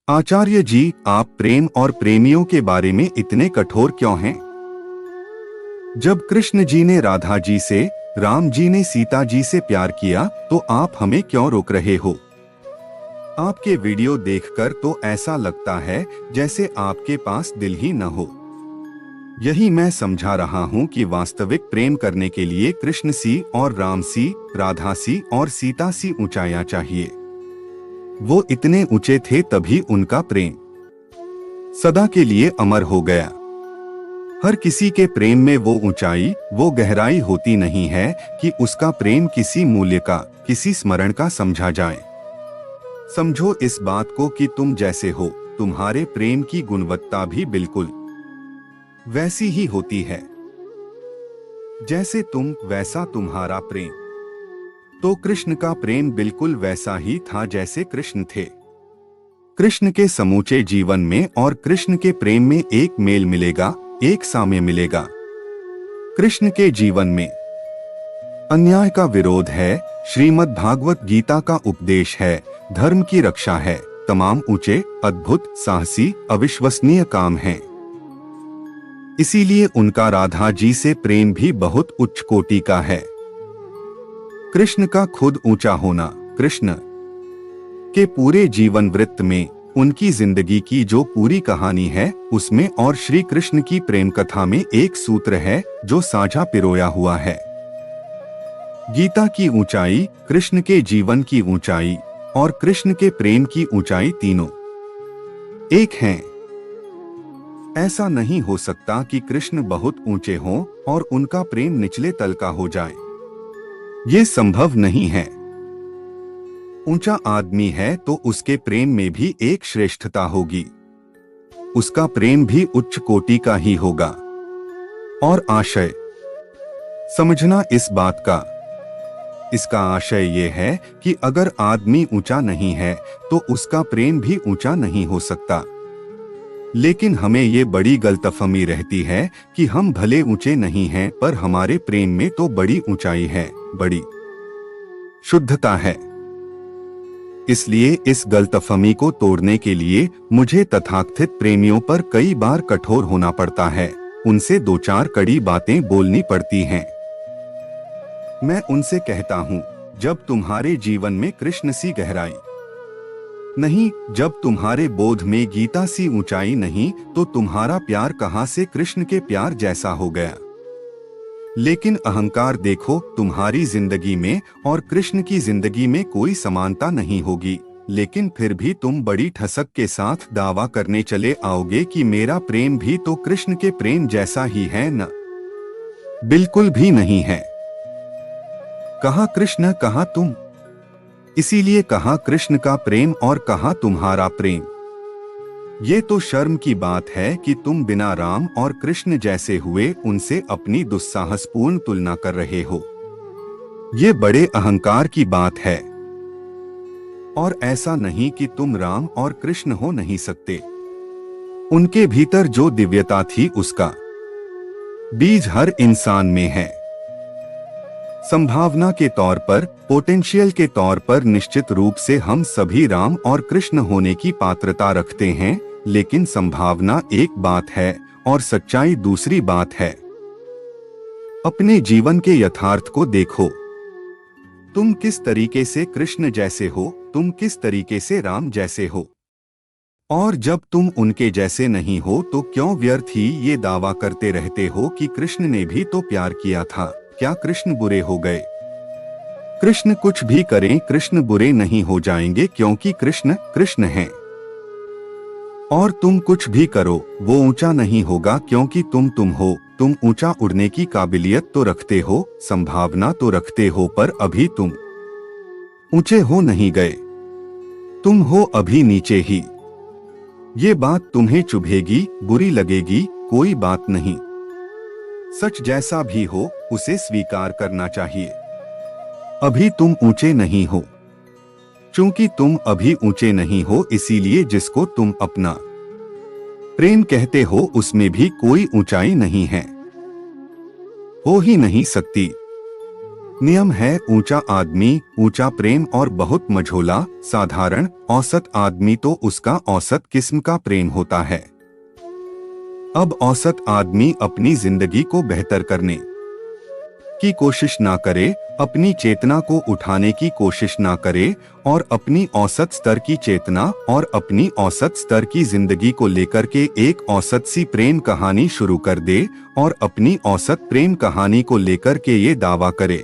आचार्य जी, आप प्रेम और प्रेमियों के बारे में इतने कठोर क्यों हैं? जब कृष्ण जी ने राधा जी से, राम जी ने सीता जी से प्यार किया, तो आप हमें क्यों रोक रहे हो? आपके वीडियो देखकर तो ऐसा लगता है जैसे आपके पास दिल ही न हो। यही मैं समझा रहा हूँ कि वास्तविक प्रेम करने के लिए कृष्ण सी और राम सी, राधा सी और सीता सी ऊंचाइयां चाहिए। वो इतने ऊंचे थे तभी उनका प्रेम सदा के लिए अमर हो गया। हर किसी के प्रेम में वो ऊंचाई, वो गहराई होती नहीं है कि उसका प्रेम किसी मूल्य का, किसी स्मरण का समझा जाए। समझो इस बात को कि तुम जैसे हो, तुम्हारे प्रेम की गुणवत्ता भी बिल्कुल वैसी ही होती है। जैसे तुम, वैसा तुम्हारा प्रेम। तो कृष्ण का प्रेम बिल्कुल वैसा ही था जैसे कृष्ण थे। कृष्ण के समूचे जीवन में और कृष्ण के प्रेम में एक मेल मिलेगा, एक साम्य मिलेगा। कृष्ण के जीवन में अन्याय का विरोध है, श्रीमद् भागवत गीता का उपदेश है, धर्म की रक्षा है, तमाम ऊंचे, अद्भुत, साहसी, अविश्वसनीय काम हैं। इसीलिए उनका राधा जी से प्रेम भी बहुत उच्च कोटि का है। कृष्ण का खुद ऊंचा होना, कृष्ण के पूरे जीवन वृत्त में, उनकी जिंदगी की जो पूरी कहानी है उसमें और श्री कृष्ण की प्रेम कथा में एक सूत्र है जो साझा पिरोया हुआ है। गीता की ऊंचाई, कृष्ण के जीवन की ऊंचाई और कृष्ण के प्रेम की ऊंचाई तीनों एक हैं। ऐसा नहीं हो सकता कि कृष्ण बहुत ऊंचे हों और उनका प्रेम निचले तल का हो जाए। ये संभव नहीं है। ऊंचा आदमी है तो उसके प्रेम में भी एक श्रेष्ठता होगी। उसका प्रेम भी उच्च कोटि का ही होगा। और आशय समझना इस बात का, इसका आशय ये है कि अगर आदमी ऊंचा नहीं है तो उसका प्रेम भी ऊंचा नहीं हो सकता। लेकिन हमें ये बड़ी गलतफहमी रहती है कि हम भले ऊंचे नहीं हैं पर हमारे प्रेम में तो बड़ी ऊंचाई है, बड़ी शुद्धता है। इसलिए इस गलतफहमी को तोड़ने के लिए मुझे तथाकथित प्रेमियों पर कई बार कठोर होना पड़ता है। उनसे दो चार कड़ी बातें बोलनी पड़ती हैं। मैं उनसे कहता हूँ, जब तुम्हारे जीवन में कृष्ण सी गहराई नहीं, जब तुम्हारे बोध में गीता सी ऊंचाई नहीं, तो तुम्हारा प्यार कहाँ से कृष्ण के प्यार जैसा हो गया। लेकिन अहंकार देखो, तुम्हारी जिंदगी में और कृष्ण की जिंदगी में कोई समानता नहीं होगी, लेकिन फिर भी तुम बड़ी ठसक के साथ दावा करने चले आओगे कि मेरा प्रेम भी तो कृष्ण के प्रेम जैसा ही है न। बिल्कुल भी नहीं है। कहाँ कृष्ण, कहाँ तुम। इसीलिए कहाँ कृष्ण का प्रेम और कहाँ तुम्हारा प्रेम। ये तो शर्म की बात है कि तुम बिना राम और कृष्ण जैसे हुए उनसे अपनी दुस्साहसपूर्ण तुलना कर रहे हो। ये बड़े अहंकार की बात है। और ऐसा नहीं कि तुम राम और कृष्ण हो नहीं सकते। उनके भीतर जो दिव्यता थी उसका बीज हर इंसान में है। संभावना के तौर पर, पोटेंशियल के तौर पर निश्चित रूप से हम सभी राम और कृष्ण होने की पात्रता रखते हैं, लेकिन संभावना एक बात है और सच्चाई दूसरी बात है। अपने जीवन के यथार्थ को देखो। तुम किस तरीके से कृष्ण जैसे हो, तुम किस तरीके से राम जैसे हो। और जब तुम उनके जैसे नहीं हो तो क्यों व्यर्थ ही ये दावा करते रहते हो कि कृष्ण ने भी तो प्यार किया था। क्या कृष्ण बुरे हो गए? कृष्ण कुछ भी करें, कृष्ण बुरे नहीं हो जाएंगे क्योंकि कृष्ण कृष्ण हैं। और तुम कुछ भी करो, वो ऊंचा नहीं होगा क्योंकि तुम हो। तुम ऊंचा उड़ने की काबिलियत तो रखते हो, संभावना तो रखते हो, पर अभी तुम ऊंचे हो नहीं गए। तुम हो अभी नीचे ही। ये बात तुम्हें चुभेगी, बुरी लगेगी, कोई बात नहीं। सच जैसा भी हो उसे स्वीकार करना चाहिए। अभी तुम ऊंचे नहीं हो। चूंकि तुम अभी ऊंचे नहीं हो, इसीलिए जिसको तुम अपना प्रेम कहते हो उसमें भी कोई ऊंचाई नहीं है, हो ही नहीं सकती। नियम है, ऊंचा आदमी ऊंचा प्रेम और बहुत मझोला साधारण औसत आदमी तो उसका औसत किस्म का प्रेम होता है। अब औसत आदमी अपनी जिंदगी को बेहतर करने की कोशिश ना करे, अपनी चेतना को उठाने की कोशिश ना करे और अपनी औसत स्तर की चेतना और अपनी औसत स्तर की जिंदगी को लेकर के एक औसत सी प्रेम कहानी शुरू कर दे और अपनी औसत प्रेम कहानी को लेकर के ये दावा करे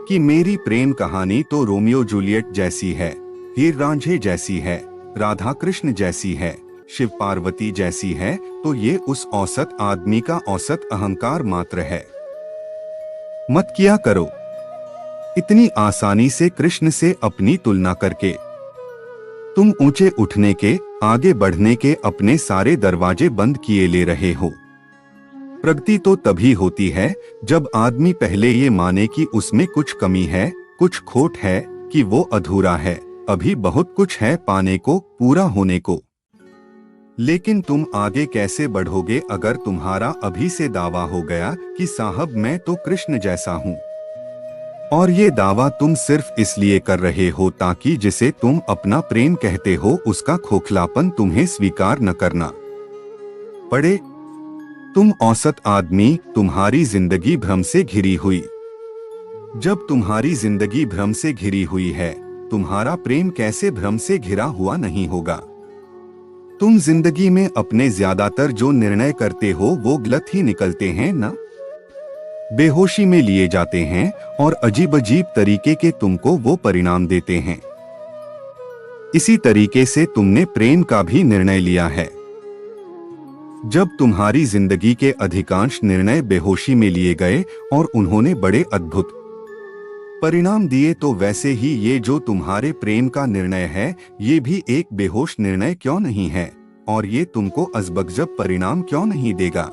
कि मेरी प्रेम कहानी तो रोमियो जूलियट जैसी है, हीर रांझे जैसी है, राधा कृष्ण जैसी है, शिव पार्वती जैसी है, तो ये उस औसत आदमी का औसत अहंकार मात्र है। मत किया करो इतनी आसानी से कृष्ण से अपनी तुलना करके। तुम ऊंचे उठने के, आगे बढ़ने के अपने सारे दरवाजे बंद किए ले रहे हो। प्रगति तो तभी होती है जब आदमी पहले ये माने कि उसमें कुछ कमी है, कुछ खोट है, कि वो अधूरा है, अभी बहुत कुछ है पाने को, पूरा होने को। लेकिन तुम आगे कैसे बढ़ोगे अगर तुम्हारा अभी से दावा हो गया कि साहब मैं तो कृष्ण जैसा हूँ, और ये दावा तुम सिर्फ इसलिए कर रहे हो ताकि जिसे तुम अपना प्रेम कहते हो उसका खोखलापन तुम्हें स्वीकार न करना पड़े। तुम औसत आदमी, तुम्हारी जिंदगी भ्रम से घिरी हुई। जब तुम्हारी जिंदगी भ्रम से घिरी हुई है, तुम्हारा प्रेम कैसे भ्रम से घिरा हुआ नहीं होगा। तुम जिंदगी में अपने ज्यादातर जो निर्णय करते हो वो गलत ही निकलते हैं ना, बेहोशी में लिए जाते हैं और अजीब अजीब तरीके के तुमको वो परिणाम देते हैं। इसी तरीके से तुमने प्रेम का भी निर्णय लिया है। जब तुम्हारी जिंदगी के अधिकांश निर्णय बेहोशी में लिए गए और उन्होंने बड़े अद्भुत परिणाम दिए, तो वैसे ही ये जो तुम्हारे प्रेम का निर्णय है ये भी एक बेहोश निर्णय क्यों नहीं है, और ये तुमको अजबगजब परिणाम क्यों नहीं देगा।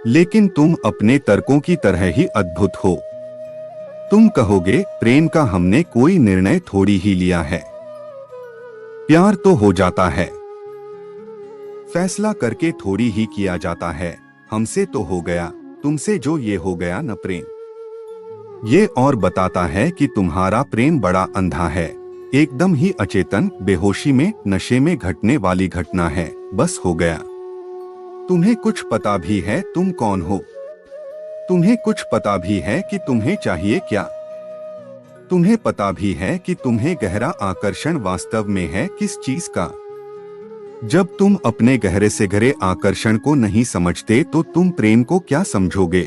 लेकिन तुम अपने तर्कों की तरह ही अद्भुत हो। तुम कहोगे प्रेम का हमने कोई निर्णय थोड़ी ही लिया है, प्यार तो हो जाता है, फैसला करके थोड़ी ही किया जाता है, हमसे तो हो गया, तुमसे जो ये हो गया न प्रेम। ये और बताता है कि तुम्हारा प्रेम बड़ा अंधा है, एकदम ही अचेतन, बेहोशी में, नशे में घटने वाली घटना है, बस हो गया। तुम्हें कुछ पता भी है तुम कौन हो, तुम्हें कुछ पता भी है कि तुम्हें चाहिए क्या, तुम्हें पता भी है कि तुम्हें गहरा आकर्षण वास्तव में है किस चीज का। जब तुम अपने गहरे से गहरे आकर्षण को नहीं समझते तो तुम प्रेम को क्या समझोगे,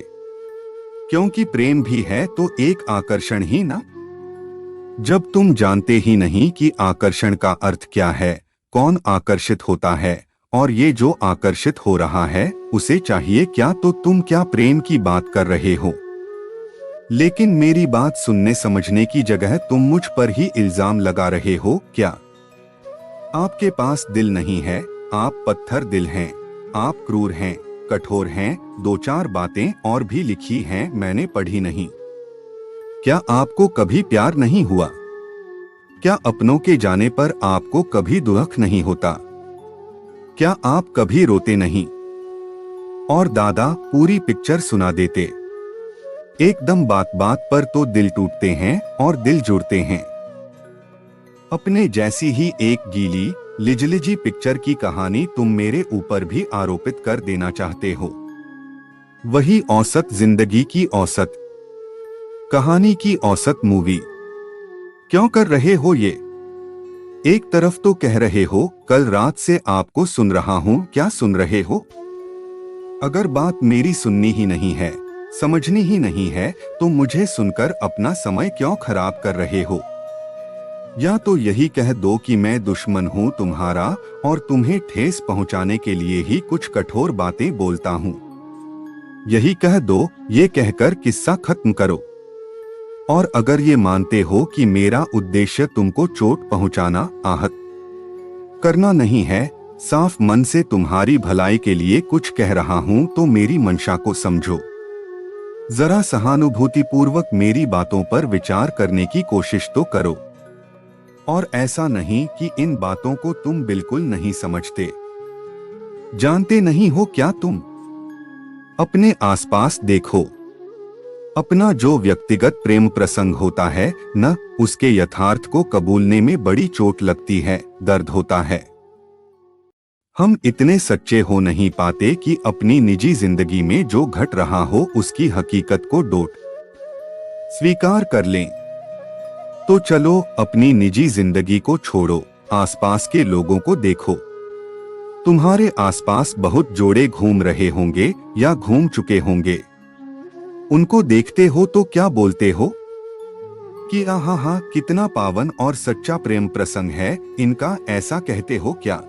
क्योंकि प्रेम भी है तो एक आकर्षण ही ना। जब तुम जानते ही नहीं कि आकर्षण का अर्थ क्या है, कौन आकर्षित होता है और ये जो आकर्षित हो रहा है उसे चाहिए क्या, तो तुम क्या प्रेम की बात कर रहे हो। लेकिन मेरी बात सुनने समझने की जगह तुम मुझ पर ही इल्जाम लगा रहे हो क्या। आपके पास दिल नहीं है, आप पत्थर दिल हैं, आप क्रूर हैं, कठोर हैं, दो चार बातें और भी लिखी हैं मैंने पढ़ी नहीं। क्या आपको कभी प्यार नहीं हुआ, क्या अपनों के जाने पर आपको कभी दुख नहीं होता, क्या आप कभी रोते नहीं। और दादा पूरी पिक्चर सुना देते, एकदम बात बात पर तो दिल टूटते हैं और दिल जुड़ते हैं। अपने जैसी ही एक गीली लिजलिजी पिक्चर की कहानी तुम मेरे ऊपर भी आरोपित कर देना चाहते हो। वही औसत जिंदगी की औसत कहानी की औसत मूवी क्यों कर रहे हो ये। एक तरफ तो कह रहे हो कल रात से आपको सुन रहा हूं, क्या सुन रहे हो। अगर बात मेरी सुननी ही नहीं है, समझनी ही नहीं है, तो मुझे सुनकर अपना समय क्यों खराब कर रहे हो। या तो यही कह दो कि मैं दुश्मन हूं तुम्हारा और तुम्हें ठेस पहुंचाने के लिए ही कुछ कठोर बातें बोलता हूं। यही कह दो, ये कहकर किस्सा खत्म करो। और अगर ये मानते हो कि मेरा उद्देश्य तुमको चोट पहुंचाना, आहत करना नहीं है, साफ मन से तुम्हारी भलाई के लिए कुछ कह रहा हूं, तो मेरी मंशा को समझो। जरा सहानुभूतिपूर्वक मेरी बातों पर विचार करने की कोशिश तो करो। और ऐसा नहीं कि इन बातों को तुम बिल्कुल नहीं समझते। जानते नहीं हो क्या तुम। अपने आसपास देखो, अपना जो व्यक्तिगत प्रेम प्रसंग होता है न, उसके यथार्थ को कबूलने में बड़ी चोट लगती है, दर्द होता है। हम इतने सच्चे हो नहीं पाते कि अपनी निजी जिंदगी में जो घट रहा हो उसकी हकीकत को डोट स्वीकार कर लें। तो चलो अपनी निजी जिंदगी को छोड़ो, आसपास के लोगों को देखो। तुम्हारे आसपास बहुत जोड़े घूम रहे होंगे या घूम चुके होंगे। उनको देखते हो तो क्या बोलते हो कि आहा हा, कितना पावन और सच्चा प्रेम प्रसंग है इनका, ऐसा कहते हो क्या?